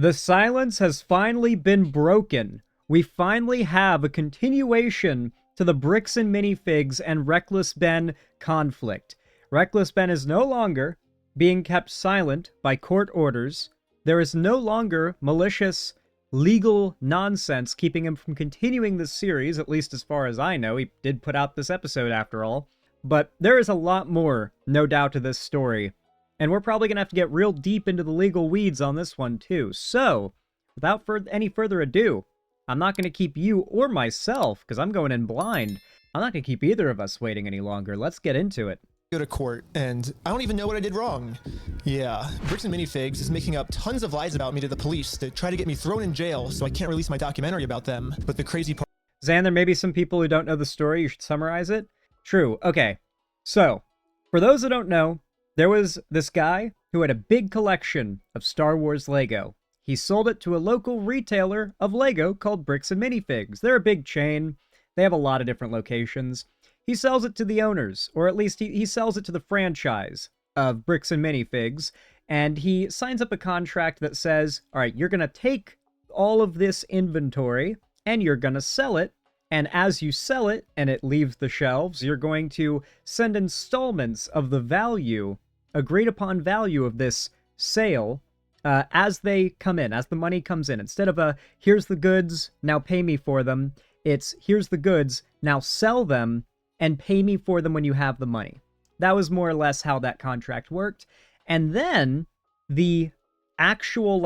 The silence has finally been broken. We finally have a continuation to the Bricks and Minifigs and Reckless Ben conflict. Reckless Ben is no longer being kept silent by court orders. There is no longer malicious legal nonsense keeping him from continuing this series, at least as far as I know. He did put out this episode after all. But there is a lot more, no doubt, to this story. And we're probably going to have to get real deep into the legal weeds on this one, too. So, without any further ado, I'm not going to keep you or myself, because I'm going in blind. I'm not going to keep either of us waiting any longer. Let's get into it. Go to court, and I don't even know what I did wrong. Yeah, Bricks and Minifigs is making up tons of lies about me to the police to try to get me thrown in jail so I can't release my documentary about them. But the crazy part... Zan, there may be some people who don't know the story. You should summarize it. True. Okay. So, for those that don't know, there was this guy who had a big collection of Star Wars Lego. He sold it to a local retailer of Lego called Bricks and Minifigs. They're a big chain. They have a lot of different locations. He sells it to the owners, or at least he sells it to the franchise of Bricks and Minifigs, and he signs up a contract that says, all right, you're going to take all of this inventory, and you're going to sell it, and as you sell it, and it leaves the shelves, you're going to send installments of the value, agreed upon value of this sale, as they come in, as the money comes in. Instead of a, here's the goods, now pay me for them, it's, here's the goods, now sell them, and pay me for them when you have the money. That was more or less how that contract worked. And then the actual,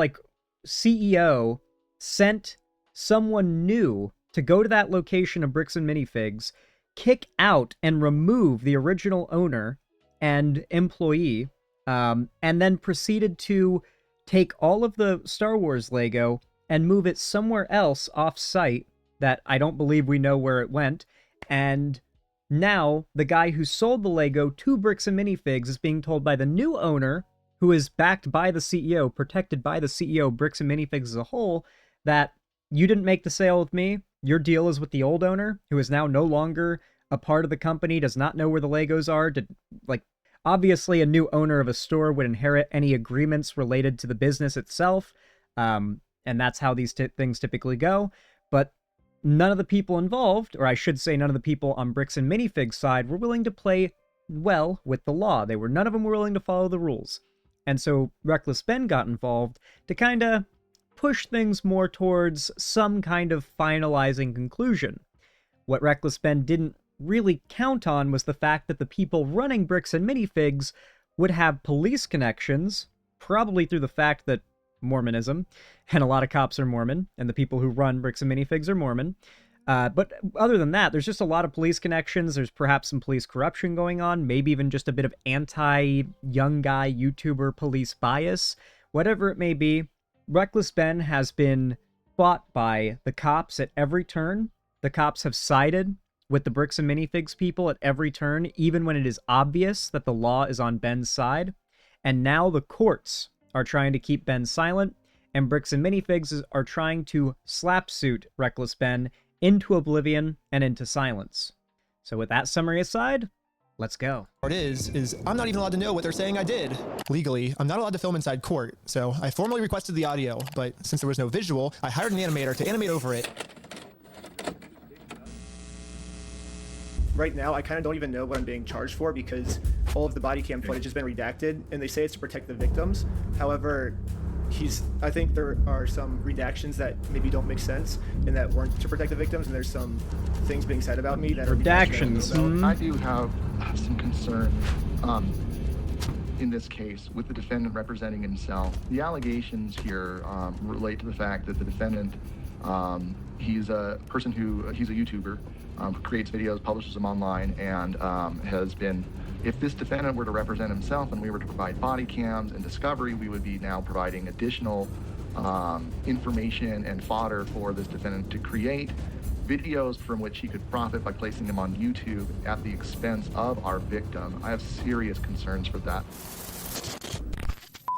CEO sent someone new to go to that location of Bricks and Minifigs, kick out and remove the original owner and employee, and then proceeded to take all of the Star Wars Lego and move it somewhere else off-site that I don't believe we know where it went. And now the guy who sold the Lego to Bricks and Minifigs is being told by the new owner, who is backed by the CEO, protected by the CEO of Bricks and Minifigs as a whole, that you didn't make the sale with me. Your deal is with the old owner, who is now no longer a part of the company, does not know where the Legos are. Obviously, a new owner of a store would inherit any agreements related to the business itself, and that's how these things typically go. But none of the people involved, or I should say none of the people on Bricks and Minifigs' side, were willing to play well with the law. None of them were willing to follow the rules. And so Reckless Ben got involved to kind of push things more towards some kind of finalizing conclusion. What Reckless Ben didn't really count on was the fact that the people running Bricks and Minifigs would have police connections, probably through the fact that Mormonism, and a lot of cops are Mormon, and the people who run Bricks and Minifigs are Mormon. But other than that, there's just a lot of police connections. There's perhaps some police corruption going on, maybe even just a bit of anti-young guy YouTuber police bias. Whatever it may be, Reckless Ben has been fought by the cops at every turn. The cops have sided with the Bricks and Minifigs people at every turn, even when it is obvious that the law is on Ben's side. And now the courts are trying to keep Ben silent, and Bricks and Minifigs are trying to slapsuit Reckless Ben into oblivion and into silence. So with that summary aside, let's go. Part is I'm not even allowed to know what they're saying I did. Legally, I'm not allowed to film inside court, so I formally requested the audio, but since there was no visual, I hired an animator to animate over it. Right now, I kind of don't even know what I'm being charged for because all of the body cam footage has been redacted, and they say it's to protect the victims. However, I think there are some redactions that maybe don't make sense and that weren't to protect the victims, and there's some things being said about me that are redactions. I do have some concern in this case with the defendant representing himself. The allegations here relate to the fact that the defendant, he's a person he's a YouTuber, who creates videos, publishes them online, and has been, if this defendant were to represent himself and we were to provide body cams and discovery, we would be now providing additional information and fodder for this defendant to create videos from which he could profit by placing them on YouTube at the expense of our victim. I have serious concerns for that.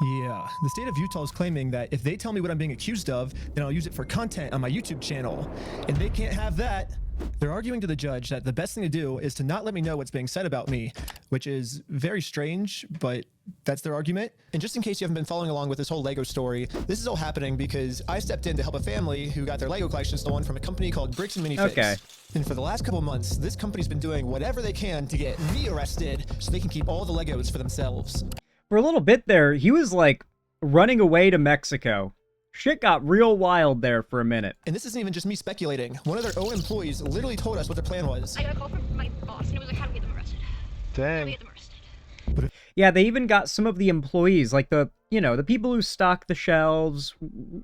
Yeah, the state of Utah is claiming that if they tell me what I'm being accused of, then I'll use it for content on my YouTube channel. And they can't have that They're arguing to the judge that the best thing to do is to not let me know what's being said about me, which is very strange, but that's their argument. And just in case you haven't been following along with this whole Lego story, this is all happening because I stepped in to help a family who got their Lego collection stolen from a company called bricksandminifigs. Okay. And for the last couple months, this company's been doing whatever they can to get me arrested so they can keep all the Legos for themselves. For a little bit there, he was like running away to Mexico. Shit got real wild there for a minute. And this isn't even just me speculating. One of their own employees literally told us what their plan was. I got a call from my boss, and it was like, how do we get them arrested? How do we get them arrested? Yeah, they even got some of the employees, like the people who stock the shelves,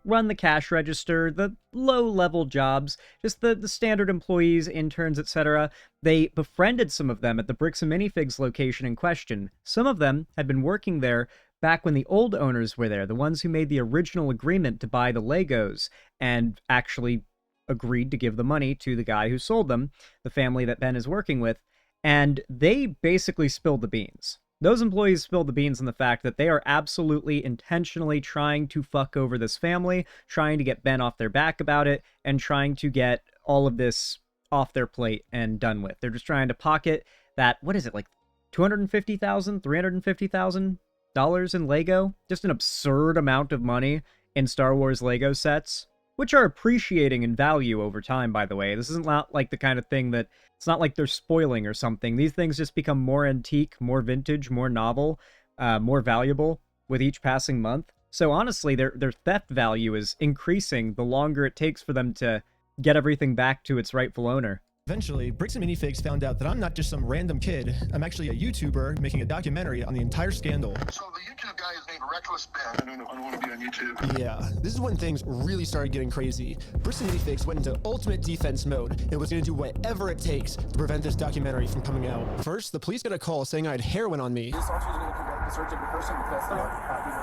run the cash register, the low-level jobs, just the standard employees, interns, etc. They befriended some of them at the Bricks and Minifigs location in question. Some of them had been working there back when the old owners were there, the ones who made the original agreement to buy the Legos and actually agreed to give the money to the guy who sold them, the family that Ben is working with, and they basically spilled the beans. Those employees spilled the beans on the fact that they are absolutely intentionally trying to fuck over this family, trying to get Ben off their back about it, and trying to get all of this off their plate and done with. They're just trying to pocket that, what is it, like $250,000, $350,000 in Lego? Just an absurd amount of money in Star Wars Lego sets, which are appreciating in value over time, by the way. This isn't like the kind of thing that, it's not like they're spoiling or something. These things just become more antique, more vintage, more novel, more valuable with each passing month. So honestly, their theft value is increasing the longer it takes for them to get everything back to its rightful owner. Eventually, Bricks and Minifigs found out that I'm not just some random kid. I'm actually a YouTuber making a documentary on the entire scandal. So the YouTube guy is named Reckless Ben. I don't want to be on YouTube. Yeah, this is when things really started getting crazy. Bricks and Minifigs went into ultimate defense mode and was going to do whatever it takes to prevent this documentary from coming out. First, the police got a call saying I had heroin on me.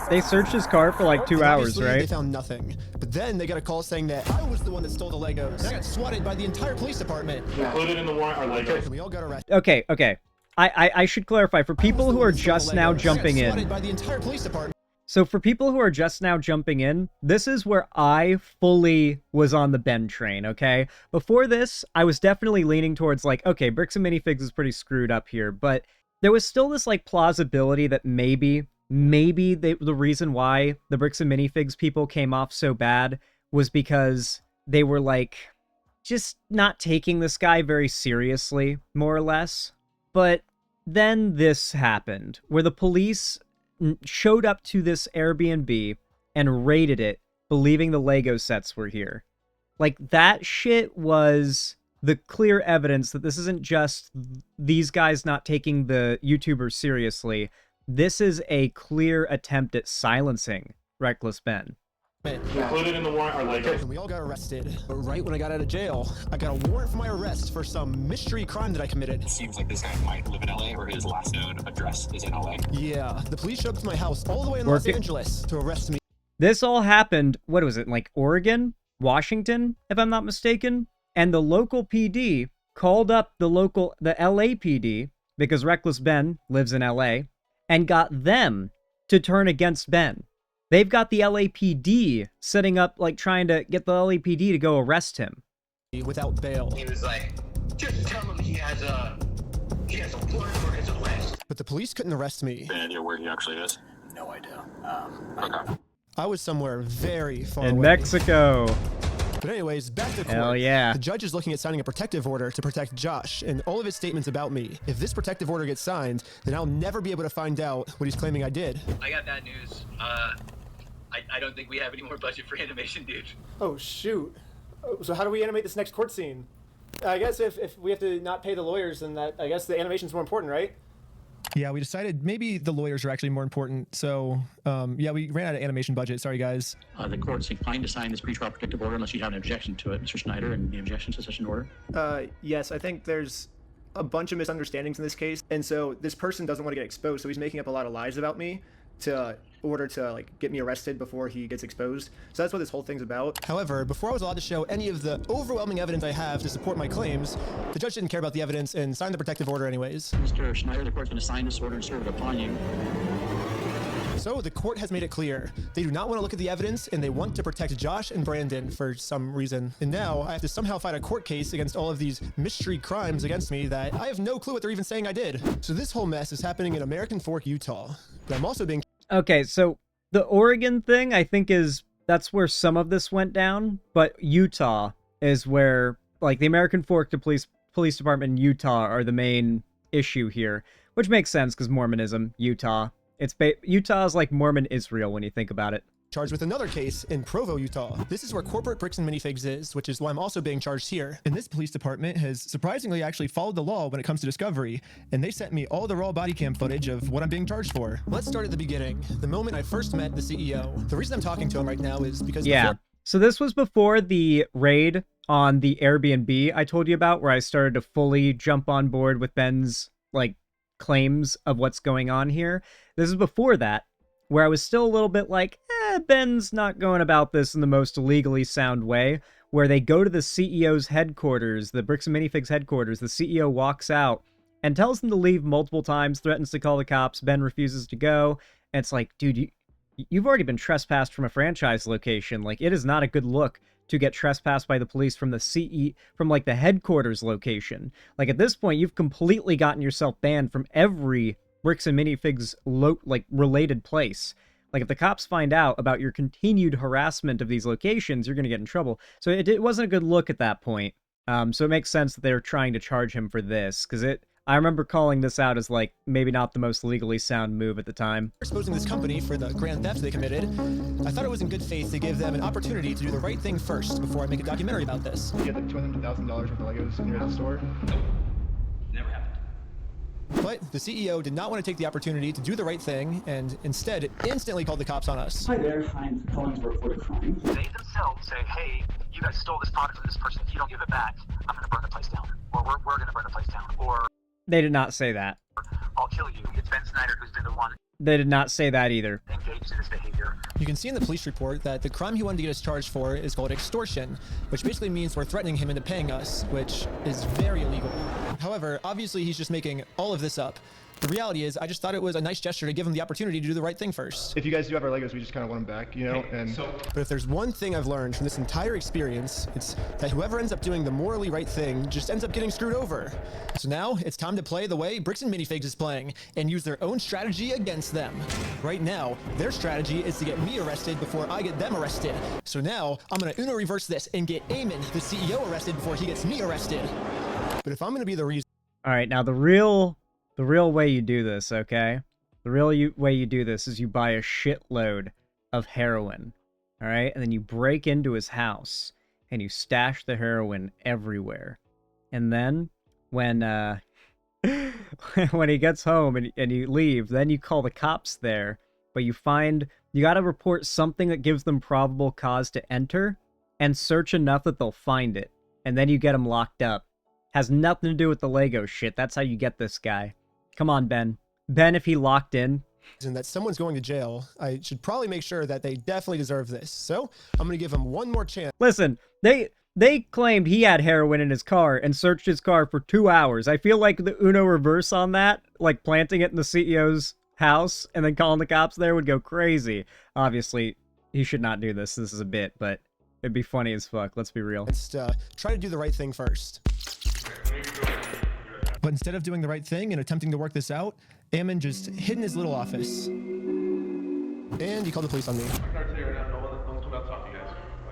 They searched his car for like 2 hours, Obviously, right? They found nothing. But then they got a call saying that I was the one that stole the Legos. And I got swatted by the entire police department. Included in the warrant are Legos. And we all got arrested. Okay. I should clarify, for people who are just now jumping in. Swatted by the entire police department. So for people who are just now jumping in, this is where I fully was on the Ben train, okay? Before this, I was definitely leaning towards like, okay, Bricks and Minifigs is pretty screwed up here, but there was still this like plausibility that maybe the reason why the Bricks and Minifigs people came off so bad was because they were like just not taking this guy very seriously, more or less. But then this happened, where the police showed up to this Airbnb and raided it, believing the Lego sets were here. Like, that shit was the clear evidence that this isn't just these guys not taking the YouTubers seriously. This is a clear attempt at silencing Reckless Ben. Included in the warrant are Legos. And we all got arrested. But right when I got out of jail, I got a warrant for my arrest for some mystery crime that I committed. It seems like this guy might live in LA, or his last known address is in LA. Yeah, the police showed up to my house all the way in Los Angeles to arrest me. This all happened, what was it, like Oregon? Washington, if I'm not mistaken? And the local PD called up the LAPD, because Reckless Ben lives in LA, and got them to turn against Ben. They've got the LAPD setting up, like, trying to get the LAPD to go arrest him. Without bail. He was like, just tell him he has a warrant for his arrest. But the police couldn't arrest me. Any idea where he actually is? No idea. Okay. I was somewhere very far In away. Mexico. But anyways, back to court. Hell yeah. The judge is looking at signing a protective order to protect Josh and all of his statements about me. If this protective order gets signed, then I'll never be able to find out what he's claiming I did. I got bad news. I don't think we have any more budget for animation, dude. Oh, shoot. So how do we animate this next court scene? I guess if we have to not pay the lawyers, then I guess the animation's more important, right? Yeah, we decided maybe the lawyers are actually more important. So, yeah, we ran out of animation budget. Sorry, guys. The court's inclined to sign this pretrial protective order unless you have an objection to it, Mr. Schneider, and the objections to such an order. Yes, I think there's a bunch of misunderstandings in this case, and so this person doesn't want to get exposed, so he's making up a lot of lies about me to order to like get me arrested before he gets exposed. So that's what this whole thing's about. However, before I was allowed to show any of the overwhelming evidence I have to support my claims, the judge didn't care about the evidence and signed the protective order anyways. Mr. Schneider, the court's going to sign this order and serve it upon you. So the court has made it clear. They do not want to look at the evidence, and they want to protect Josh and Brandon for some reason. And now I have to somehow fight a court case against all of these mystery crimes against me that I have no clue what they're even saying I did. So this whole mess is happening in American Fork, Utah. But I'm also being... Okay, so the Oregon thing, I think that's where some of this went down, but Utah is where, like, the American Fork police department in Utah are the main issue here, which makes sense because Mormonism, Utah. Utah is like Mormon Israel when you think about it. Charged with another case in Provo, Utah. This is where corporate bricks and minifigs is, which is why I'm also being charged here. And this police department has surprisingly actually followed the law when it comes to discovery, and they sent me all the raw body cam footage of what I'm being charged for. Let's start at the beginning, the moment I first met the CEO. The reason I'm talking to him right now is because... Yeah, so this was before the raid on the Airbnb I told you about, where I started to fully jump on board with Ben's, like, claims of what's going on here. This is before that, where I was still a little bit like, Ben's not going about this in the most legally sound way, where they go to the CEO's headquarters, the Bricks and Minifigs headquarters. The CEO walks out and tells them to leave multiple times, threatens to call the cops. Ben refuses to go. And it's like, dude, you've already been trespassed from a franchise location. Like, it is not a good look to get trespassed by the police from from like the headquarters location. Like, at this point, you've completely gotten yourself banned from every Bricks and Minifigs related place. Like, if the cops find out about your continued harassment of these locations, you're going to get in trouble. So it wasn't a good look at that point. So it makes sense that they're trying to charge him for this, because I remember calling this out as, like, maybe not the most legally sound move at the time. Exposing this company for the grand theft they committed, I thought it was in good faith to give them an opportunity to do the right thing first before I make a documentary about this. You get like $200,000 worth of Legos near the store? Nope. Never happened. But the CEO did not want to take the opportunity to do the right thing and instead instantly called the cops on us. Hi there, I'm calling to report a crime. They themselves say, hey, you guys stole this product from this person. If you don't give it back, I'm going to burn the place down. Or we're going to burn the place down. Or they did not say that. I'll kill you. It's Ben Snyder who's been the one. They did not say that either. Engaged in this behavior. You can see in the police report that the crime he wanted to get us charged for is called extortion, which basically means we're threatening him into paying us, which is very illegal. However, obviously he's just making all of this up. The reality is, I just thought it was a nice gesture to give him the opportunity to do the right thing first. If you guys do have our Legos, we just kind of want them back, you know? But if there's one thing I've learned from this entire experience, it's that whoever ends up doing the morally right thing just ends up getting screwed over. So now, it's time to play the way Bricks and Minifigs is playing, and use their own strategy against them. Right now, their strategy is to get me arrested before I get them arrested. So now, I'm gonna Uno reverse this and get Eamon, the CEO, arrested before he gets me arrested. But if I'm gonna be the reason... Alright, now the real way you do this, okay? The real way you do this is you buy a shitload of heroin, alright? And then you break into his house, and you stash the heroin everywhere. And then, when he gets home and you leave, then you call the cops there, but you gotta report something that gives them probable cause to enter, and search enough that they'll find it. And then you get him locked up. Has nothing to do with the Lego shit. That's how you get this guy. Come on, Ben. Ben, if he locked in... And that someone's going to jail, I should probably make sure that they definitely deserve this. So, I'm going to give him one more chance. Listen, they claimed he had heroin in his car and searched his car for 2 hours. I feel like the Uno reverse on that, like planting it in the CEO's house and then calling the cops there, would go crazy. Obviously, he should not do this. This is a bit, but it'd be funny as fuck. Let's be real. Let's try to do the right thing first. But instead of doing the right thing and attempting to work this out, Eamon just hid in his little office. And he called the police on me.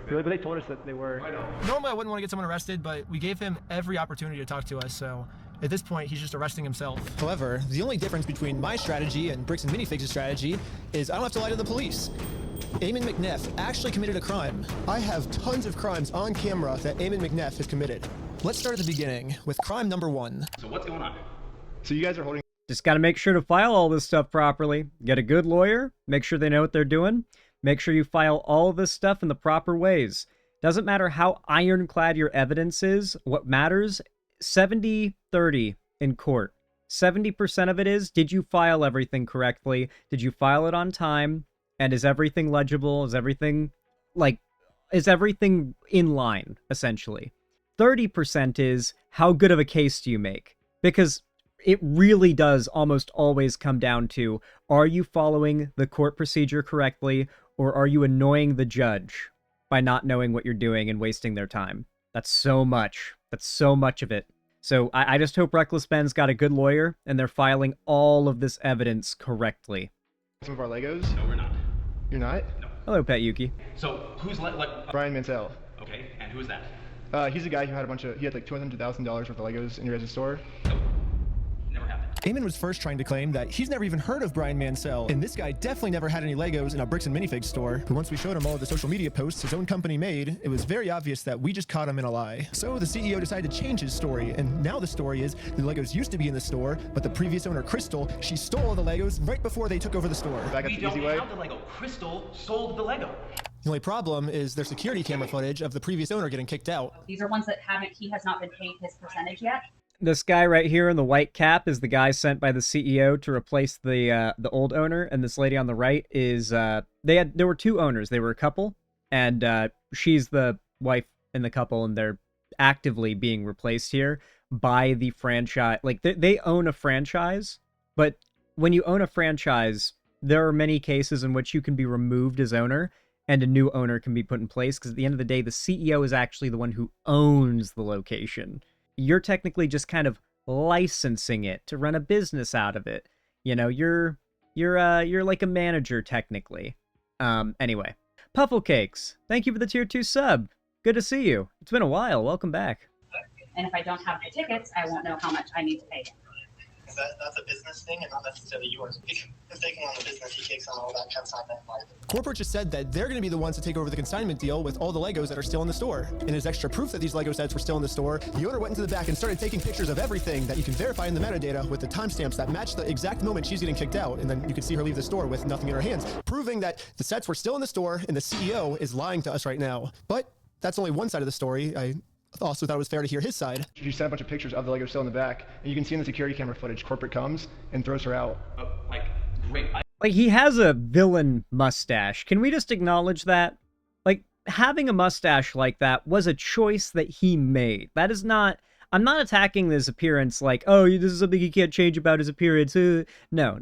Really? But they told us that they were... I know. Normally I wouldn't want to get someone arrested, but we gave him every opportunity to talk to us, so at this point he's just arresting himself. However, the only difference between my strategy and Bricks and Minifigs' strategy is I don't have to lie to the police. Eamon McNeff actually committed a crime. I have tons of crimes on camera that Eamon McNeff has committed. Let's start at the beginning with crime number 1. So what's going on? So you guys are holding... Just gotta make sure to file all this stuff properly. Get a good lawyer. Make sure they know what they're doing. Make sure you file all of this stuff in the proper ways. Doesn't matter how ironclad your evidence is. What matters, 70-30 in court. 70% of it is, did you file everything correctly? Did you file it on time? And is everything legible? Is everything in line, essentially? 30% is, how good of a case do you make? Because it really does almost always come down to, are you following the court procedure correctly, or are you annoying the judge by not knowing what you're doing and wasting their time? That's so much. That's so much of it. So I just hope Reckless Ben's got a good lawyer and they're filing all of this evidence correctly. Some of our Legos? No, we're not. You're not? No. Hello, Pet Yuki. So, who's Brian Mansell. Okay, and who is that? He's a guy who had like $200,000 worth of Legos in your guys' store. Nope. Never happened. Eamon was first trying to claim that he's never even heard of Brian Mansell, and this guy definitely never had any Legos in a Bricks and Minifigs store. But once we showed him all of the social media posts his own company made, it was very obvious that we just caught him in a lie. So the CEO decided to change his story, and now the story is the Legos used to be in the store, but the previous owner, Crystal, she stole all the Legos right before they took over the store. We don't have the Lego. Crystal sold the Lego. The only problem is there's security camera footage of the previous owner getting kicked out. These are ones that he has not been paid his percentage yet. This guy right here in the white cap is the guy sent by the CEO to replace the old owner, and this lady on the right is there were two owners. They were a couple, and she's the wife in the couple, and they're actively being replaced here by the franchise. Like they own a franchise, but when you own a franchise, there are many cases in which you can be removed as owner and a new owner can be put in place, because at the end of the day, the CEO is actually the one who owns the location. You're technically just kind of licensing it to run a business out of it. You know, you're like a manager technically. Anyway, Puffle Cakes, thank you for the tier 2 sub. Good to see you. It's been a while. Welcome back. And if I don't have my tickets, I won't know how much I need to pay him. That's a business thing and not necessarily yours. If taking on the business, he takes on all that consignment life. Corporate just said that they're going to be the ones to take over the consignment deal with all the Legos that are still in the store. And as extra proof that these Lego sets were still in the store, the owner went into the back and started taking pictures of everything that you can verify in the metadata with the timestamps that match the exact moment she's getting kicked out. And then you can see her leave the store with nothing in her hands, proving that the sets were still in the store and the CEO is lying to us right now. But that's only one side of the story. I also thought it was fair to hear his side. You sent a bunch of pictures of the Lego still in the back, and you can see in the security camera footage, corporate comes and throws her out. Great. Like, he has a villain mustache. Can we just acknowledge that? Like, having a mustache like that was a choice that he made. That is not... I'm not attacking his appearance like, oh, this is something he can't change about his appearance. No.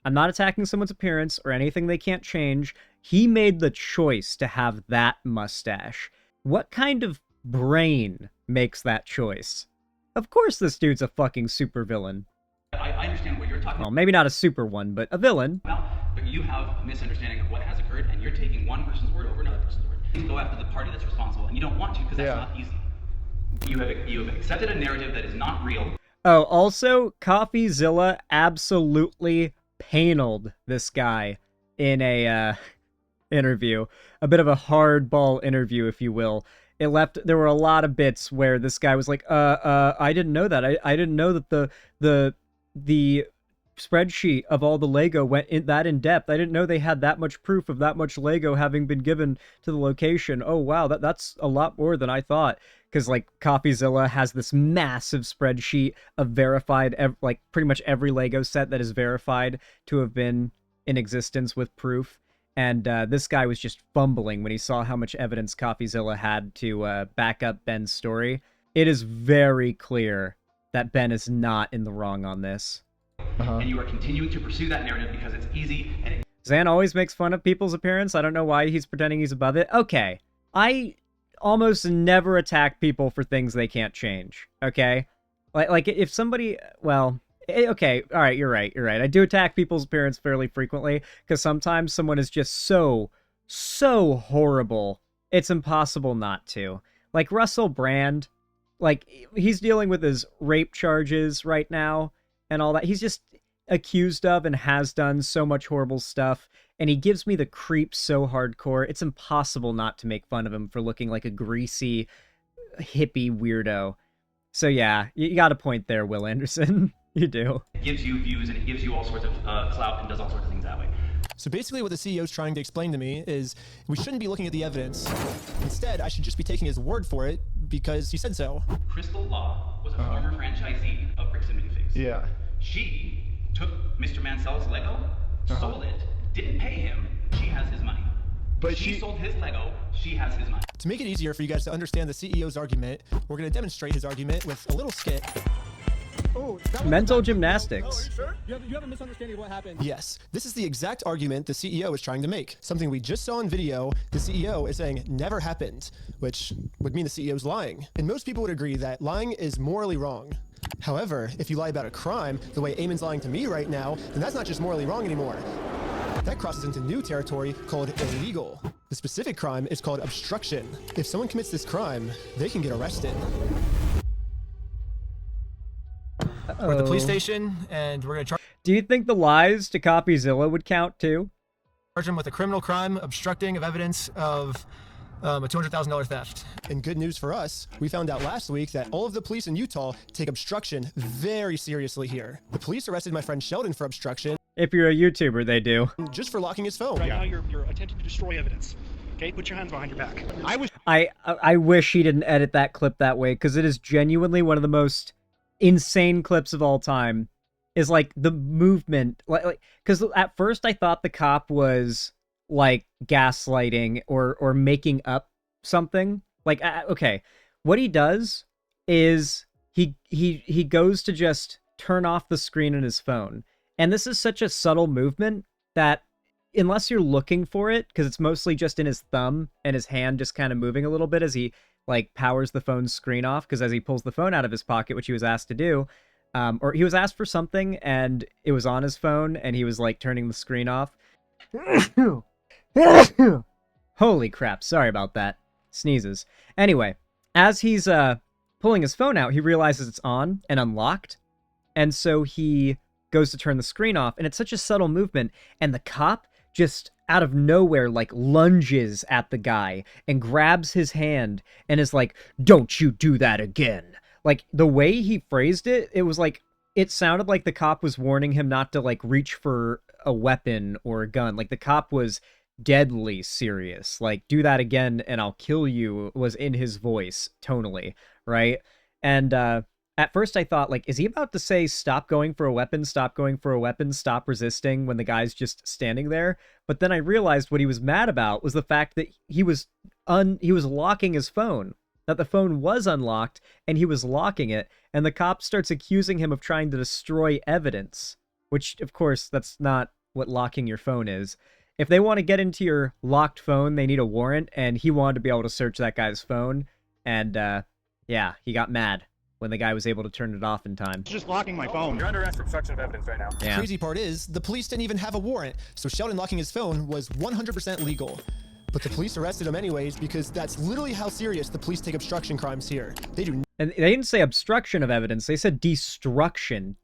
I'm not attacking someone's appearance or anything they can't change. He made the choice to have that mustache. What kind of brain makes that choice? Of course this dude's a fucking supervillain. I understand what you're talking Well, maybe not a super one, but a villain. about, but you have a misunderstanding of what has occurred, and you're taking one person's word over another person's word. You go after the party that's responsible, and you don't want to because that's not easy. You have accepted a narrative that is not real. Oh, also, CoffeeZilla absolutely paneled this guy in a interview. A bit of a hardball interview, if you will. There were a lot of bits where this guy was like, I didn't know that. I didn't know that the spreadsheet of all the Lego went in depth. I didn't know they had that much proof of that much Lego having been given to the location. Oh, wow, that's a lot more than I thought. Because, like, CoffeeZilla has this massive spreadsheet of verified, like, pretty much every Lego set that is verified to have been in existence with proof. And this guy was just fumbling when he saw how much evidence CoffeeZilla had to back up Ben's story. It is very clear that Ben is not in the wrong on this. And you are continuing to pursue that narrative because it's easy and Zan always makes fun of people's appearance. I don't know why he's pretending he's above it. Okay, I almost never attack people for things they can't change, okay? Like if somebody, well... Okay, all right, you're right. I do attack people's appearance fairly frequently, because sometimes someone is just so horrible, it's impossible not to. Like Russell Brand, like, he's dealing with his rape charges right now, and all that. He's just accused of and has done so much horrible stuff, and he gives me the creep so hardcore, it's impossible not to make fun of him for looking like a greasy, hippie weirdo. So yeah, you got a point there, Will Anderson. You do. it gives you views and it gives you all sorts of clout and does all sorts of things that way. So basically what the CEO is trying to explain to me is we shouldn't be looking at the evidence. Instead, I should just be taking his word for it because he said so. Crystal Law was a former franchisee of Bricks and Minifigs. Yeah. She took Mr. Mansell's Lego, sold it, didn't pay him, she has his money. But she sold his Lego, she has his money. To make it easier for you guys to understand the CEO's argument, we're going to demonstrate his argument with a little skit. Mental gymnastics. You have a misunderstanding of what happened. Yes, this is the exact argument the CEO is trying to make. Something we just saw in video, the CEO is saying never happened, which would mean the CEO is lying. And most people would agree that lying is morally wrong. However, if you lie about a crime, the way Eamon's lying to me right now, then that's not just morally wrong anymore. That crosses into new territory called illegal. The specific crime is called obstruction. If someone commits this crime, they can get arrested. We're at the police station, and we're going to charge. Do you think the lies to CopyZilla would count too? Charge him with a criminal crime, obstructing of evidence of a $200,000 theft. And good news for us, we found out last week that all of the police in Utah take obstruction very seriously here. The police arrested my friend Sheldon for obstruction. If you're a YouTuber, they do. Just for locking his phone. Right now, you're attempting to destroy evidence. Okay, put your hands behind your back. I wish he didn't edit that clip that way, because it is genuinely one of the most insane clips of all time. Is like the movement, like because at first I thought the cop was like gaslighting or making up something. Like okay, what he does is he goes to just turn off the screen on his phone, and this is such a subtle movement that unless you're looking for it, because it's mostly just in his thumb and his hand just kind of moving a little bit as he like powers the phone's screen off, because as he pulls the phone out of his pocket, which he was asked to do, or he was asked for something and it was on his phone and he was like turning the screen off. Holy crap, sorry about that. Sneezes. Anyway, as he's pulling his phone out, he realizes it's on and unlocked, and so he goes to turn the screen off, and it's such a subtle movement, and the cop just out of nowhere like lunges at the guy and grabs his hand and is like, "Don't you do that again." Like the way he phrased it, it was like, it sounded like the cop was warning him not to like reach for a weapon or a gun. Like the cop was deadly serious. Like, "Do that again and I'll kill you" was in his voice tonally, right? And at first I thought, like, is he about to say, "Stop going for a weapon, stop going for a weapon, stop resisting," when the guy's just standing there? But then I realized what he was mad about was the fact that he was locking his phone, that the phone was unlocked and he was locking it, and the cop starts accusing him of trying to destroy evidence, which, of course, that's not what locking your phone is. If they want to get into your locked phone, they need a warrant, and he wanted to be able to search that guy's phone, and yeah, he got mad when the guy was able to turn it off in time. Just locking my phone. You're under arrest for obstruction of evidence right now. Yeah. The crazy part is, the police didn't even have a warrant, so Sheldon locking his phone was 100% legal. But the police arrested him anyways, because that's literally how serious the police take obstruction crimes here. They do. And they didn't say obstruction of evidence, they said destruction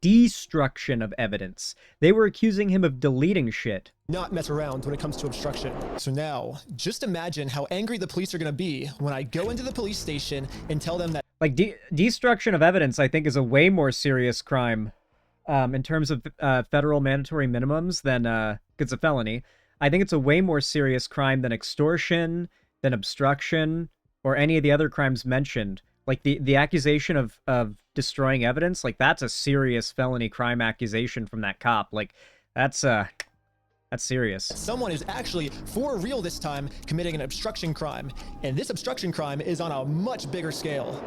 of evidence. They were accusing him of deleting shit. Not mess around when it comes to obstruction. So now, just imagine how angry the police are going to be when I go into the police station and tell them that. Like, destruction of evidence, I think, is a way more serious crime in terms of federal mandatory minimums than, it's a felony. I think it's a way more serious crime than extortion, than obstruction, or any of the other crimes mentioned. Like, the accusation of destroying evidence, like, that's a serious felony crime accusation from that cop. Like, that's serious. Someone is actually, for real this time, committing an obstruction crime. And this obstruction crime is on a much bigger scale.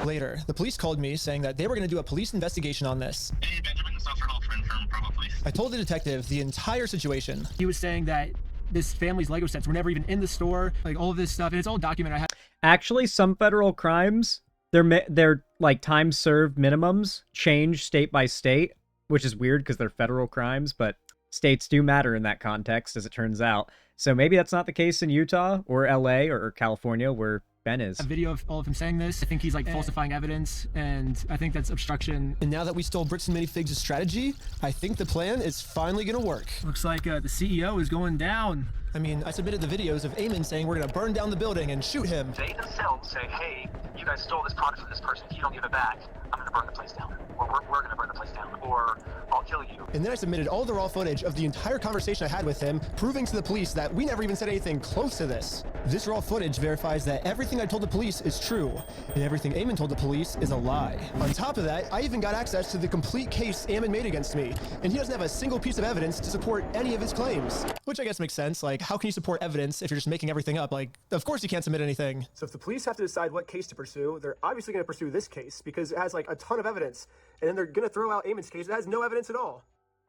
Later, the police called me saying that they were going to do a police investigation on this. Hey, Benjamin, this is Officer Halford from Provo Police. I told the detective the entire situation. He was saying that this family's Lego sets were never even in the store, like all of this stuff, and it's all documented. Actually, some federal crimes, their like time served minimums change state by state, which is weird because they're federal crimes, but states do matter in that context, as it turns out. So maybe that's not the case in Utah or LA or California, where Ben is. A video of all of him saying this. I think he's like falsifying evidence, and I think that's obstruction. And now that we stole Bricks and Minifigs' strategy, I think the plan is finally gonna work. Looks like the CEO is going down. I mean, I submitted the videos of Eamon saying we're gonna burn down the building and shoot him. They themselves say, "Hey, you guys stole this product from this person. If you don't give it back, I'm gonna burn the place down. Or we're gonna burn the place down. Or I'll kill you." And then I submitted all the raw footage of the entire conversation I had with him, proving to the police that we never even said anything close to this. This raw footage verifies that everything I told the police is true, and everything Eamon told the police is a lie. On top of that, I even got access to the complete case Eamon made against me, and he doesn't have a single piece of evidence to support any of his claims. Which I guess makes sense, like, how can you support evidence if you're just making everything up? Like, of course you can't submit anything. So if the police have to decide what case to pursue, they're obviously going to pursue this case because it has like a ton of evidence. And then they're going to throw out Eamon's case that has no evidence at all.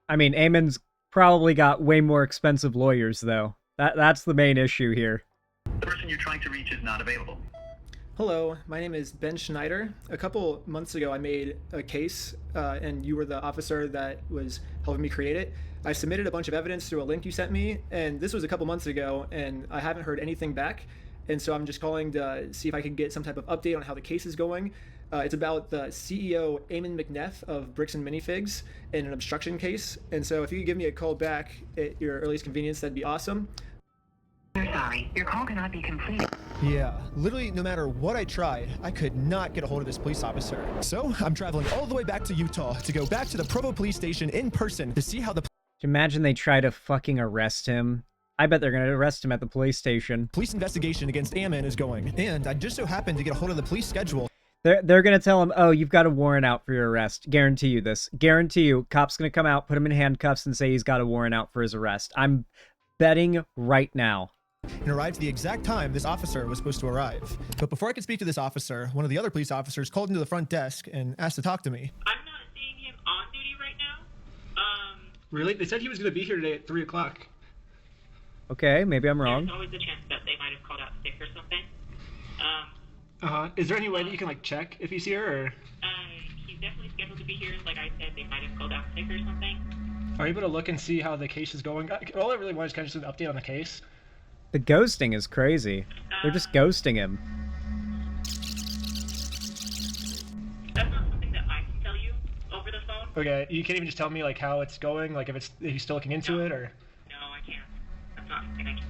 I mean, Eamon's probably got way more expensive lawyers, though. That's the main issue here. The person you're trying to reach is not available. Hello, my name is Ben Schneider. A couple months ago, I made a case, and you were the officer that was helping me create it. I submitted a bunch of evidence through a link you sent me, and this was a couple months ago, and I haven't heard anything back. And so I'm just calling to see if I can get some type of update on how the case is going. It's about the CEO, Eamon McNeff of Bricks and Minifigs, in an obstruction case. And so if you could give me a call back at your earliest convenience, that'd be awesome. We're sorry, your call cannot be completed. Yeah, literally no matter what I tried, I could not get a hold of this police officer. So I'm traveling all the way back to Utah to go back to the Provo police station in person to see how the Imagine they try to fucking arrest him. I bet they're gonna arrest him at the police station. Police investigation against Eamon is going. And I just so happened to get a hold of the police schedule. They're gonna tell him, oh, you've got a warrant out for your arrest. Guarantee you this. Guarantee you, cop's gonna come out, put him in handcuffs, and say he's got a warrant out for his arrest. I'm betting right now. And arrived at the exact time this officer was supposed to arrive. But before I could speak to this officer, one of the other police officers called into the front desk and asked to talk to me. I'm not seeing him on duty right now. Really? They said he was going to be here today at 3 o'clock. Okay, maybe I'm wrong. There's always a chance that they might have called out sick or something. Is there any way that you can, like, check if he's here, or? He's definitely scheduled to be here. Like I said, they might have called out sick or something. Are you able to look and see how the case is going? All I really want is kind of just an update on the case. The ghosting is crazy. They're just ghosting him. That's not something that I can tell you over the phone. Okay, you can't even just tell me, like, how it's going, like, if he's still looking into it, or? No, I can't. That's not something I can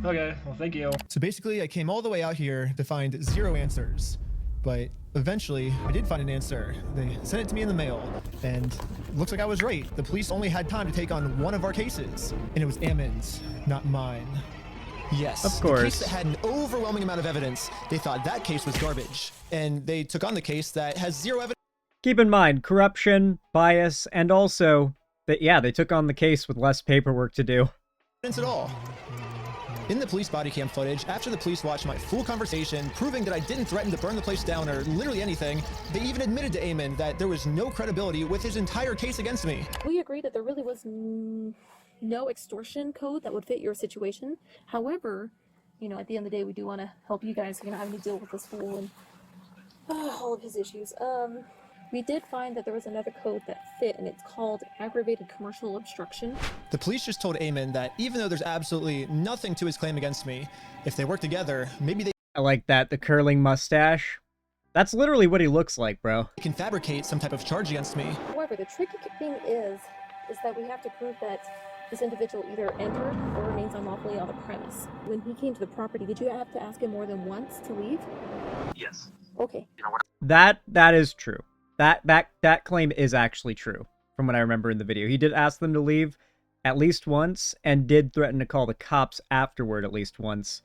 do. Okay, well, thank you. So basically, I came all the way out here to find 0 answers. But eventually, I did find an answer. They sent it to me in the mail, and looks like I was right. The police only had time to take on one of our cases, and it was Eamon's, not mine. Yes, of course. The case that had an overwhelming amount of evidence, they thought that case was garbage, and they took on the case that has 0 evidence. Keep in mind, corruption, bias, and also that, yeah, they took on the case with less paperwork to do. At all. In the police body cam footage, after the police watched my full conversation, proving that I didn't threaten to burn the place down or literally anything, they even admitted to Eamon that there was no credibility with his entire case against me. We agreed that there really was no extortion code that would fit your situation. However, you know, at the end of the day, we do want to help you guys. You're not having to deal with this fool and all of his issues. We did find that there was another code that fit, and it's called aggravated commercial obstruction. The police just told Eamon that even though there's absolutely nothing to his claim against me, if they work together, maybe they I like that, the curling mustache. That's literally what he looks like, bro. can fabricate some type of charge against me. However, the tricky thing is that we have to prove that this individual either entered or remains unlawfully on the premise. When he came to the property, did you have to ask him more than once to leave? Yes. Okay. That is true. That claim is actually true, from what I remember in the video. He did ask them to leave at least once, and did threaten to call the cops afterward at least once.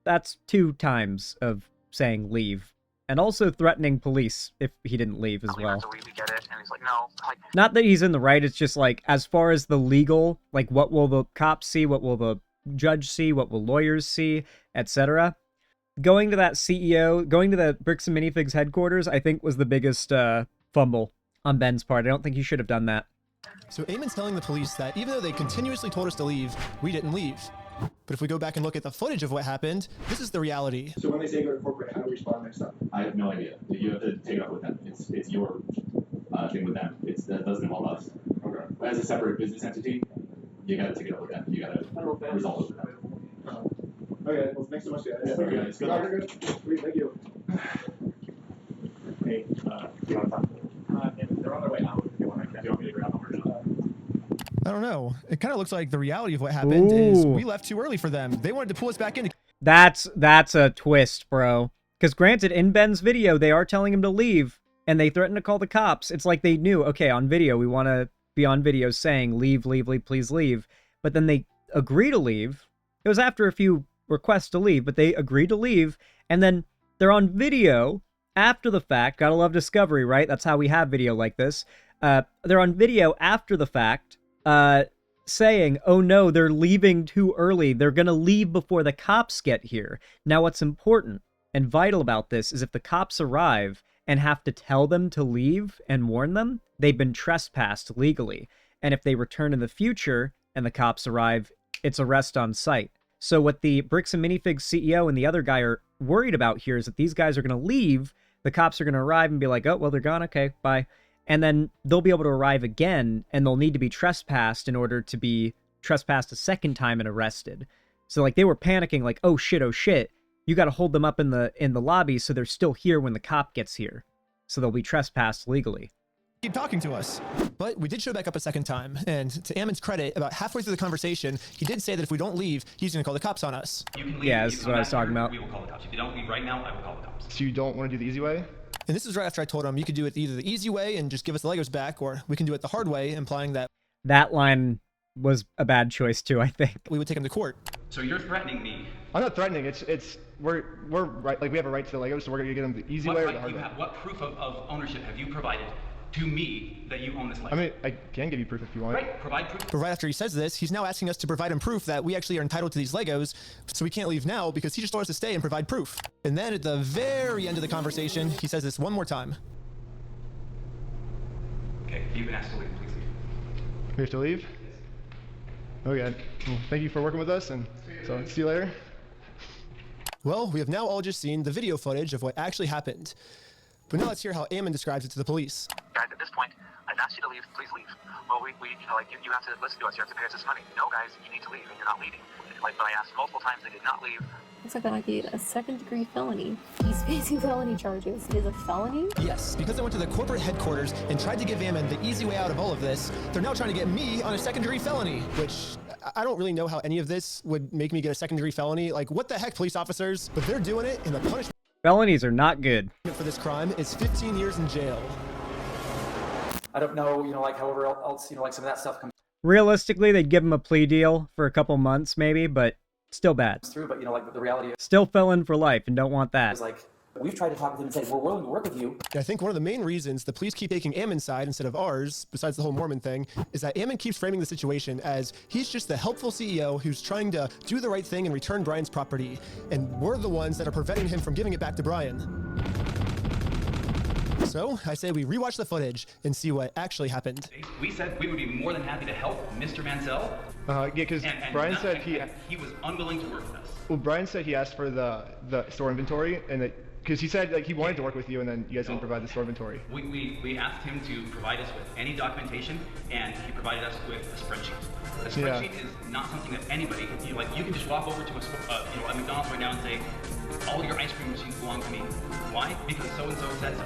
That's 2 times of saying leave. And also threatening police if he didn't leave as well. Get it, and he's like, no. Not that he's in the right, it's just like, as far as the legal, like what will the cops see, what will the judge see, what will lawyers see, etc. Going to that CEO, going to the Bricks and Minifigs headquarters, I think was the biggest fumble on Ben's part. I don't think he should have done that. So Eamon's telling the police that even though they continuously told us to leave, we didn't leave. But if we go back and look at the footage of what happened, this is the reality. So when they say go to corporate, how do we respond next time? I have no idea. You have to take it up with them. It's your thing with them. That doesn't involve us. Okay. As a separate business entity, you got to take it up with them. You got to resolve it with them. Okay. Well, thanks so much, guys. Yeah, okay. Good luck. Good. Sweet. Thank you. Hey, do you want to talk? They're on their way out. Do you want me to grab them or not? I don't know. It kind of looks like the reality of what happened is we left too early for them. They wanted to pull us back in. That's a twist, bro. Because granted, in Ben's video, they are telling him to leave, and they threaten to call the cops. It's like they knew, okay, on video, we want to be on video saying, leave, leave, leave, please leave. But then they agree to leave. It was after a few requests to leave, but they agreed to leave, and then they're on video after the fact. Gotta love Discovery, right? That's how we have video like this. They're on video after the fact, saying, oh no, they're leaving too early. They're going to leave before the cops get here. Now, what's important and vital about this is if the cops arrive and have to tell them to leave and warn them, they've been trespassed legally. And if they return in the future and the cops arrive, it's arrest on sight. So what the Bricks and Minifigs CEO and the other guy are worried about here is that these guys are going to leave, the cops are going to arrive and be like, oh, well, they're gone, okay, bye. And then they'll be able to arrive again, and they'll need to be trespassed in order to be trespassed a second time and arrested. So, like, they were panicking, like, oh shit, you got to hold them up in the lobby so they're still here when the cop gets here. So they'll be trespassed legally. Keep talking to us. But we did show back up a second time, and to Ammon's credit, about halfway through the conversation, he did say that if we don't leave, he's going to call the cops on us. You can leave. Yeah, this is what I was talking about. We will call the cops. If you don't leave right now, I will call the cops. So you don't want to do the easy way? And this is right after I told him you could do it either the easy way and just give us the Legos back, or we can do it the hard way, implying that that line was a bad choice too, I think. We would take him to court. So you're threatening me. I'm not threatening. We're right. Like, we have a right to the Legos, so we're gonna get them the easy way or the hard way. What proof of ownership have you provided to me that you own this Lego? I mean, I can give you proof if you want. Right, provide proof. But right after he says this, he's now asking us to provide him proof that we actually are entitled to these Legos, so we can't leave now because he just told us to stay and provide proof. And then at the very end of the conversation, he says this one more time. Okay, you've been asked to leave. Please leave. We have to leave? Yes. Okay. Well, thank you for working with us, and so see you later. Well, we have now all just seen the video footage of what actually happened. But now let's hear how Ammon describes it to the police. Guys, at this point, I've asked you to leave. Please leave. Well, you have to listen to us. You have to pay us this money. No, guys, you need to leave, and you're not leaving. But I asked multiple times, they did not leave. Looks like that might be a second-degree felony. He's facing felony charges. It is a felony? Yes, because I went to the corporate headquarters and tried to give Ammon the easy way out of all of this, they're now trying to get me on a second-degree felony, which I don't really know how any of this would make me get a second-degree felony. Like, what the heck, police officers? But they're doing it, and the punishment felonies are not good. For this crime is 15 years in jail. I don't know, like however else, like some of that stuff comes Realistically, they'd give him a plea deal for a couple months maybe, but still bad. through, but like the reality is Still felon for life and don't want that. like we've tried to talk with him and say we're willing to work with you. I think one of the main reasons the police keep taking Ammon's side instead of ours, besides the whole Mormon thing, is that Ammon keeps framing the situation as he's just the helpful CEO who's trying to do the right thing and return Brian's property, and we're the ones that are preventing him from giving it back to Brian. So I say we rewatch the footage and see what actually happened. We said we would be more than happy to help Mr. Mansell. Yeah, because Brian said he was unwilling to work with us. Well, Brian said he asked for the store inventory, and that because he said like he wanted to work with you, and then you guys didn't provide the store inventory. We asked him to provide us with any documentation, and he provided us with a spreadsheet. The spreadsheet is not something that anybody you can just walk over to a McDonald's right now and say, all your ice cream machines belong to me. Why? Because so and so said so.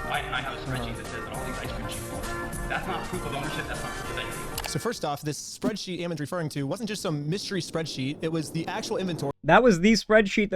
I have a spreadsheet that says that all these ice cream machines belong to me. That's not proof of ownership. That's not proof of anything. So first off, this spreadsheet Ammon's referring to wasn't just some mystery spreadsheet. It was the actual inventory. That was the spreadsheet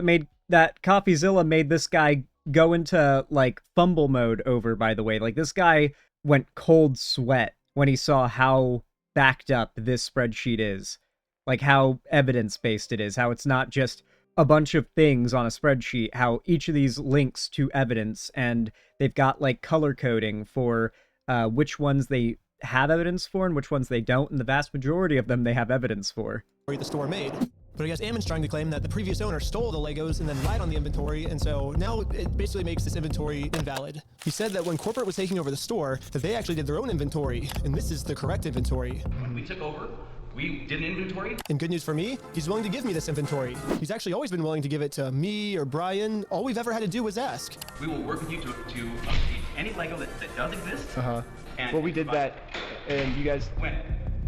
that CoffeeZilla made this guy go into like fumble mode over, by the way. Like, this guy went cold sweat when he saw how backed up this spreadsheet is. Like, how evidence-based it is. How it's not just a bunch of things on a spreadsheet. How each of these links to evidence, and they've got like color coding for which ones they have evidence for and which ones they don't, and the vast majority of them they have evidence for. The store made. But I guess Ammon's trying to claim that the previous owner stole the Legos and then lied on the inventory, and so now it basically makes this inventory invalid. He said that when corporate was taking over the store, that they actually did their own inventory, and this is the correct inventory. When we took over, we did an inventory. And good news for me, he's willing to give me this inventory. He's actually always been willing to give it to me or Brian. All we've ever had to do was ask. We will work with you to obtain any Lego that does exist. Well, we did that, and you guys. When?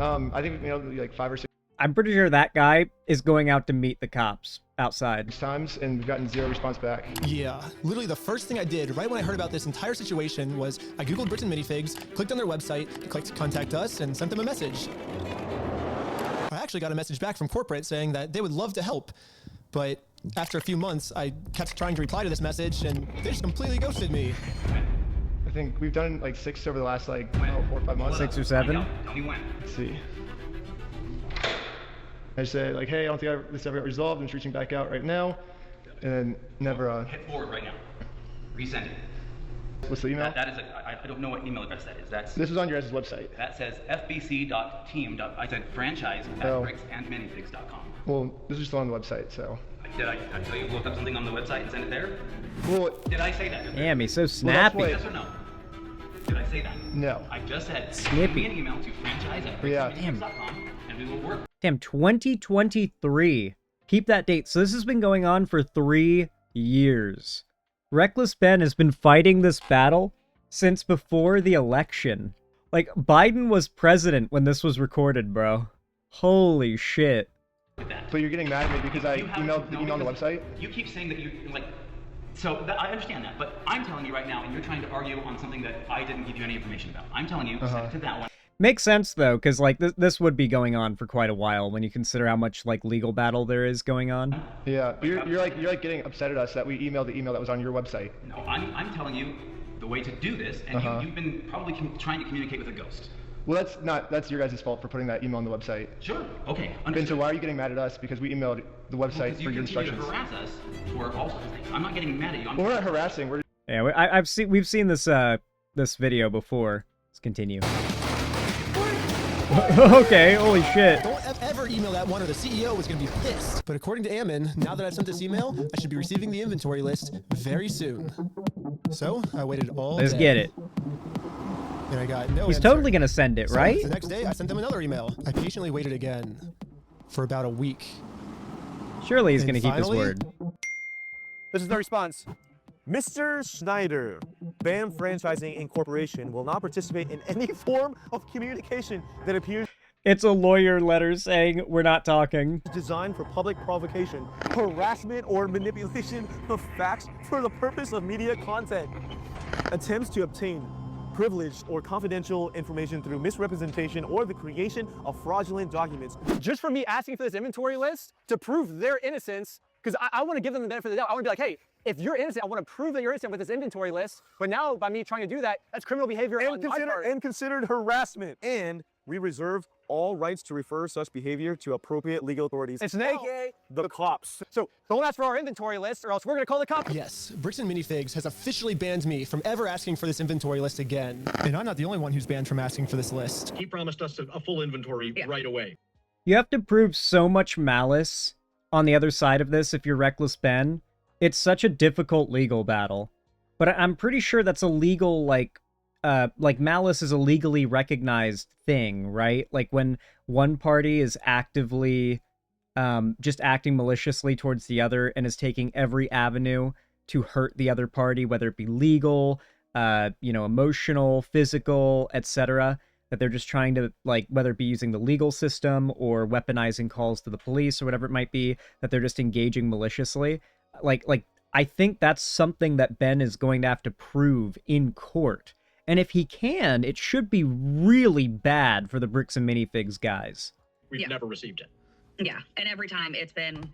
I think like 5 or 6. I'm pretty sure that guy is going out to meet the cops outside. Times, and we've gotten 0 response back. Yeah, literally the first thing I did right when I heard about this entire situation was I googled Bricks and Minifigs, clicked on their website, clicked contact us, and sent them a message. I actually got a message back from corporate saying that they would love to help, but after a few months, I kept trying to reply to this message, and they just completely ghosted me. I think we've done like 6 over the last 4 or 5 months. 6 or 7. Tell me when. Let's see. I just say like, hey, I don't think this ever got resolved. I'm just reaching back out right now, and then never. Hit forward right now. Resend it. What's the email? That is I don't know what email address that is. This is on your guys' website. That says fbc.team. I said franchise at bricksandminifigs.com. Well, this is still on the website, so. Did I tell you to look up something on the website and send it there? Well, did I say that? Damn, he's so snappy. Yes or no? Did I say that? No. I just said Snippy. send me an email to franchise at bricksandminifigs.com and we will work. Damn, 2023. Keep that date. So this has been going on for 3 years. Reckless Ben has been fighting this battle since before the election. Like, Biden was president when this was recorded, bro. Holy shit. So you're getting mad at me because I emailed the email on the website? You keep saying that you, like, so I understand that, but I'm telling you right now, and you're trying to argue on something that I didn't give you any information about. I'm telling you, send it to that one. Makes sense, though, because, like, this would be going on for quite a while when you consider how much, like, legal battle there is going on. Yeah, you're like getting upset at us that we emailed the email that was on your website. No, I'm telling you the way to do this, and you've been probably trying to communicate with a ghost. Well, that's your guys' fault for putting that email on the website. Sure. Okay. And so why are you getting mad at us because we emailed the website for your instructions? You continue to harass us for all sorts of things. I'm not getting mad at you. We're not harassing. Yeah, we've seen this this video before. Let's continue. Okay, holy shit. Don't ever email that one or the CEO is going to be pissed. But according to Ammon, now that I've sent this email, I should be receiving the inventory list very soon. So I waited all day. Let's get it. And I got no He's answer. totally gonna send it, right? So the next day, I sent them another email. I patiently waited again for about a week. Surely he's gonna keep his word. This is the response. Mr. Schneider, BAM Franchising Incorporation will not participate in any form of communication that appears It's a lawyer letter saying we're not talking. designed for public provocation, harassment, or manipulation of facts for the purpose of media content. Attempts to obtain privileged or confidential information through misrepresentation or the creation of fraudulent documents. Just for me asking for this inventory list to prove their innocence, because I want to give them the benefit of the doubt. I want to be like, hey, if you're innocent, I want to prove that you're innocent with this inventory list. But now, by me trying to do that, that's criminal behavior on my part. And considered harassment. And we reserve all rights to refer such behavior to appropriate legal authorities. It's now the cops. So don't ask for our inventory list or else we're going to call the cops. Yes, Bricks and Minifigs has officially banned me from ever asking for this inventory list again. And I'm not the only one who's banned from asking for this list. He promised us a full inventory right away. You have to prove so much malice on the other side of this if you're Reckless Ben. It's such a difficult legal battle. But I'm pretty sure that's a legal, like malice is a legally recognized thing, right? Like when one party is actively just acting maliciously towards the other and is taking every avenue to hurt the other party, whether it be legal, emotional, physical, etc., that they're just trying to, like, whether it be using the legal system or weaponizing calls to the police or whatever it might be, that they're just engaging maliciously. Like I think that's something that Ben is going to have to prove in court. And if he can, it should be really bad for the Bricks and Minifigs guys. We've never received it. Yeah, and every time it's been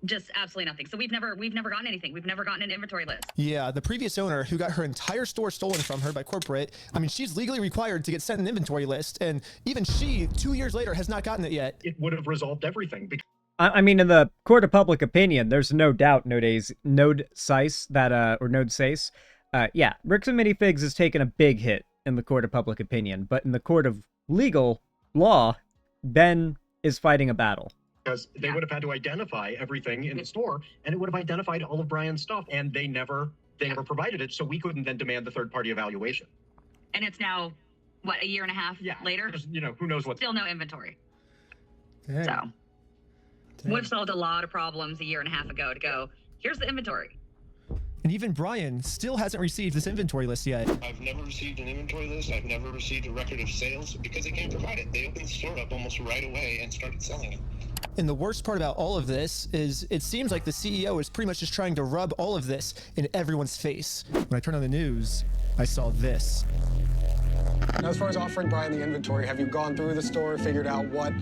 just absolutely nothing. So we've never gotten anything. We've never gotten an inventory list. Yeah, the previous owner who got her entire store stolen from her by corporate, I mean, she's legally required to get sent an inventory list, and even she, 2 years later, has not gotten it yet. It would have resolved everything. I mean, in the court of public opinion, there's no doubt Node Sice that yeah, Bricks and Minifigs has taken a big hit in the court of public opinion, but in the court of legal law, Ben is fighting a battle. Because they would have had to identify everything in the store, and it would have identified all of Brian's stuff, and they never provided it, so we couldn't then demand the third-party evaluation. And it's now, what, a year and a half later? Who knows what? Still no inventory. Dang. So, would have solved a lot of problems a year and a half ago to go, here's the inventory. And even Brian still hasn't received this inventory list yet. I've never received an inventory list. I've never received a record of sales because they can't provide it. They opened the store up almost right away and started selling it. And the worst part about all of this is it seems like the CEO is pretty much just trying to rub all of this in everyone's face. When I turned on the news, I saw this. Now, as far as offering Brian the inventory, have you gone through the store, figured out what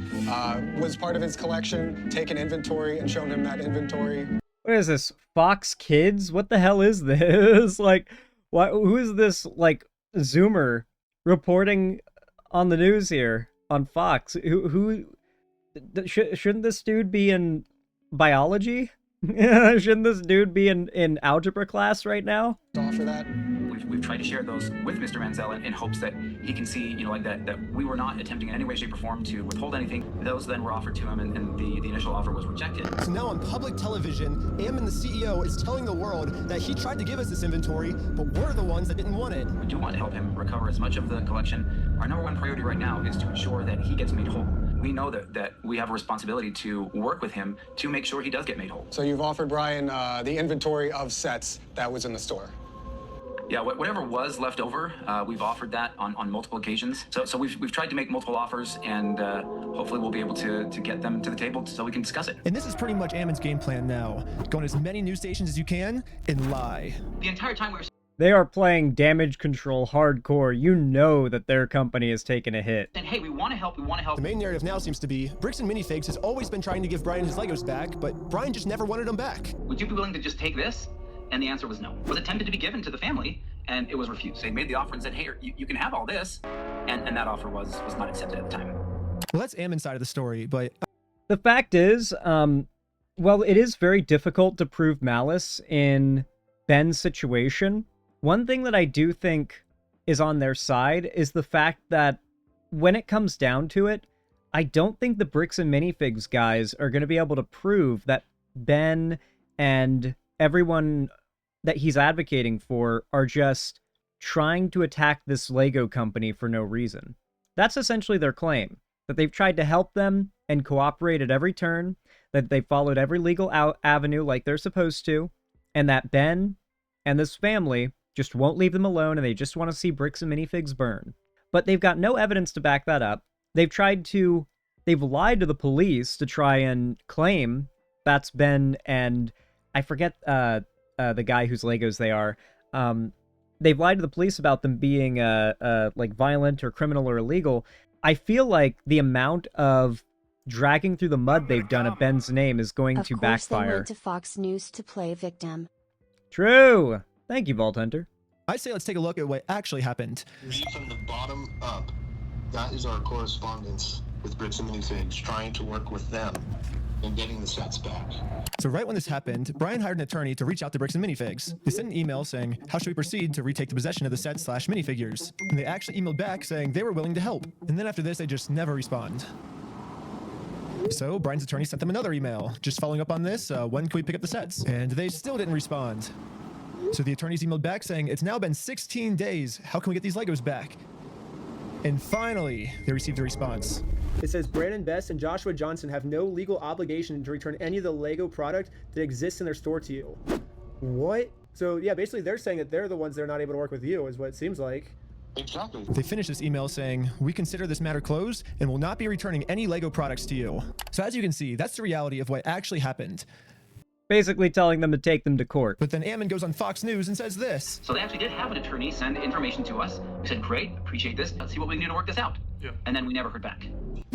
was part of his collection, taken inventory, and shown him that inventory? What is this? Fox Kids? What the hell is this? Like, who is this, like, Zoomer reporting on the news here on Fox? Shouldn't this dude be in biology? Shouldn't this dude be in algebra class right now? Offer that. We we've tried to share those with Mr. Mansell in hopes that he can see, like that we were not attempting in any way, shape, or form to withhold anything. Those then were offered to him, and the initial offer was rejected. So now on public television, Ammon, the CEO, is telling the world that he tried to give us this inventory, but we're the ones that didn't want it. We do want to help him recover as much of the collection. Our number one priority right now is to ensure that he gets made whole. We know that we have a responsibility to work with him to make sure he does get made whole. So you've offered Brian the inventory of sets that was in the store? Yeah, whatever was left over, we've offered that on multiple occasions. So we've tried to make multiple offers, and hopefully we'll be able to get them to the table so we can discuss it. And this is pretty much Ammon's game plan now. Go on as many news stations as you can and lie. The entire time we were They are playing damage control hardcore. You know that their company is taking a hit. saying, hey, we want to help, we want to help. The main narrative now seems to be Bricks and Minifigs has always been trying to give Brian his Legos back, but Brian just never wanted them back. Would you be willing to just take this? And the answer was no. It was attempted to be given to the family, and it was refused. They made the offer and said, hey, you can have all this, and that offer was not accepted at the time. Well, that's Ammon's side of the story, but The fact is, well, it is very difficult to prove malice in Ben's situation. One thing that I do think is on their side is the fact that when it comes down to it, I don't think the Bricks and Minifigs guys are going to be able to prove that Ben and everyone that he's advocating for are just trying to attack this Lego company for no reason. That's essentially their claim, that they've tried to help them and cooperate at every turn, that they followed every legal avenue like they're supposed to, and that Ben and this family just won't leave them alone, and they just want to see Bricks and Minifigs burn. But they've got no evidence to back that up. They've lied to the police to try and claim that's Ben and I forget the guy whose Legos they are. They've lied to the police about them being like violent or criminal or illegal. I feel like the amount of dragging through the mud they've done at Ben's name is going to backfire. Of course, they went to Fox News to play victim. True. Thank you, Vault Hunter. I'd say let's take a look at what actually happened. Read from the bottom up. That is our correspondence with Bricks and Minifigs, trying to work with them and getting the sets back. So right when this happened, Brian hired an attorney to reach out to Bricks and Minifigs. They sent an email saying, how should we proceed to retake the possession of the sets/minifigures? And they actually emailed back saying they were willing to help. And then after this, they just never respond. So Brian's attorney sent them another email, just following up on this, when can we pick up the sets? And they still didn't respond. So the attorneys emailed back saying, it's now been 16 days. How can we get these Legos back? And finally, they received a response. It says Brandon Best and Joshua Johnson have no legal obligation to return any of the Lego product that exists in their store to you. What? So yeah, basically they're saying that they're the ones that are not able to work with you, is what it seems like. Exactly. They finished this email saying, we consider this matter closed and will not be returning any Lego products to you. So as you can see, that's the reality of what actually happened. Basically telling them to take them to court. But then Ammon goes on Fox News and says this. So they actually did have an attorney send information to us. We said, great, appreciate this. Let's see what we can do to work this out. Yeah. And then we never heard back.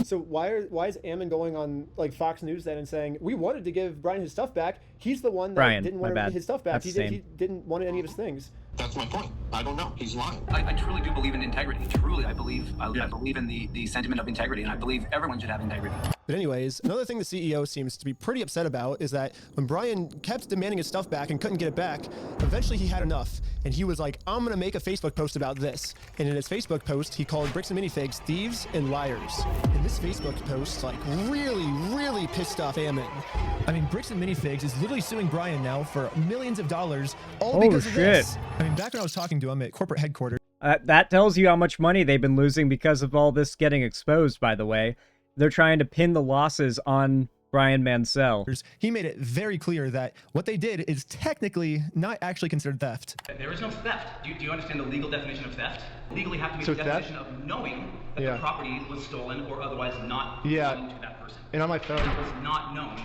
So why is Ammon going on like Fox News then and saying we wanted to give Brian his stuff back? He's the one that didn't want his stuff back. He didn't want any of his things. That's my point. I don't know. He's lying. I truly do believe in integrity. Truly, I believe in the sentiment of integrity, and I believe everyone should have integrity. But anyways, another thing the CEO seems to be pretty upset about is that when Brian kept demanding his stuff back and couldn't get it back, eventually he had enough. And he was like, I'm going to make a Facebook post about this. And in his Facebook post, he called Bricks and Minifigs thieves and liars. And this Facebook post, like, really pissed off Ammon. I mean, Bricks and Minifigs is literally suing Brian now for millions of dollars, all because of this. I mean, back when I was talking to him at corporate headquarters. That tells you how much money they've been losing because of all this getting exposed, by the way. They're trying to pin the losses on Brian Mansell. He made it very clear that what they did is technically not actually considered theft. There is no theft. Do you understand the legal definition of theft? Legally have to be the definition of knowing that the property was stolen or otherwise not belonging to that person. And on my phone. It was not known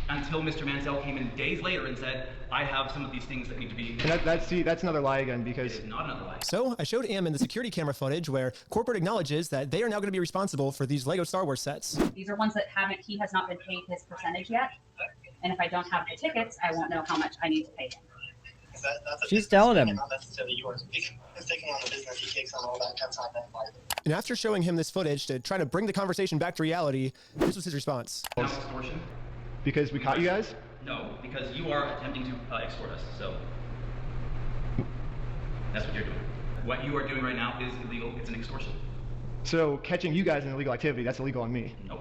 until Mr. Mansell came in days later and said, I have some of these things that need to be... And that's another lie again, because... It is not another lie. So I showed Ammon the security camera footage where corporate acknowledges that they are now going to be responsible for these Lego Star Wars sets. These are ones that he has not been paid his percentage yet. And if I don't have the tickets, I won't know how much I need to pay him. She's telling him. Not necessarily yours. He's taking on the business, he takes on all that kind of time. And after showing him this footage to try to bring the conversation back to reality, this was his response. Extortion? Because we caught you guys? No, because you are attempting to extort us, so... That's what you're doing. What you are doing right now is illegal. It's an extortion. So catching you guys in illegal activity, that's illegal on me. Nope.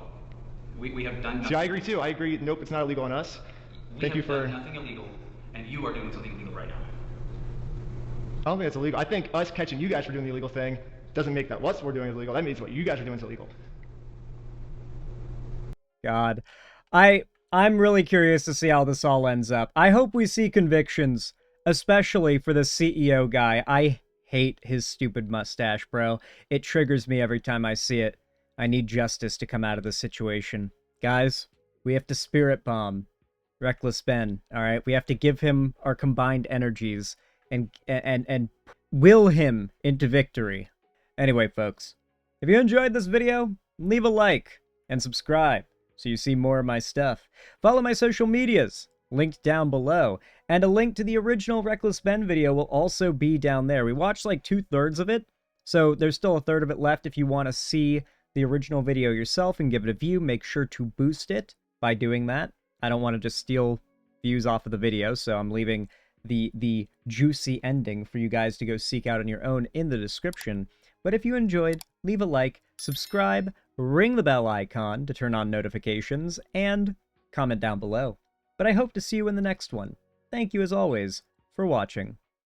We have done nothing. See, I agree too. I agree. Nope, it's not illegal on us. Thank you for. We have done nothing illegal, and you are doing something illegal right now. I don't think it's illegal. I think us catching you guys for doing the illegal thing doesn't make that what we're doing is illegal. That means what you guys are doing is illegal. God. I'm really curious to see how this all ends up. I hope we see convictions, especially for the CEO guy. I hate his stupid mustache, bro. It triggers me every time I see it. I need justice to come out of this situation. Guys, we have to spirit bomb Reckless Ben, all right? We have to give him our combined energies and will him into victory. Anyway, folks, if you enjoyed this video, leave a like and subscribe so you see more of my stuff. Follow my social medias, linked down below, and a link to the original Reckless Ben video will also be down there. We watched like 2/3 of it, so there's still a third of it left. If you want to see the original video yourself and give it a view, make sure to boost it by doing that. I don't want to just steal views off of the video, so I'm leaving the juicy ending for you guys to go seek out on your own in the description. But if you enjoyed, leave a like, subscribe, ring the bell icon to turn on notifications, and comment down below. But I hope to see you in the next one. Thank you as always for watching.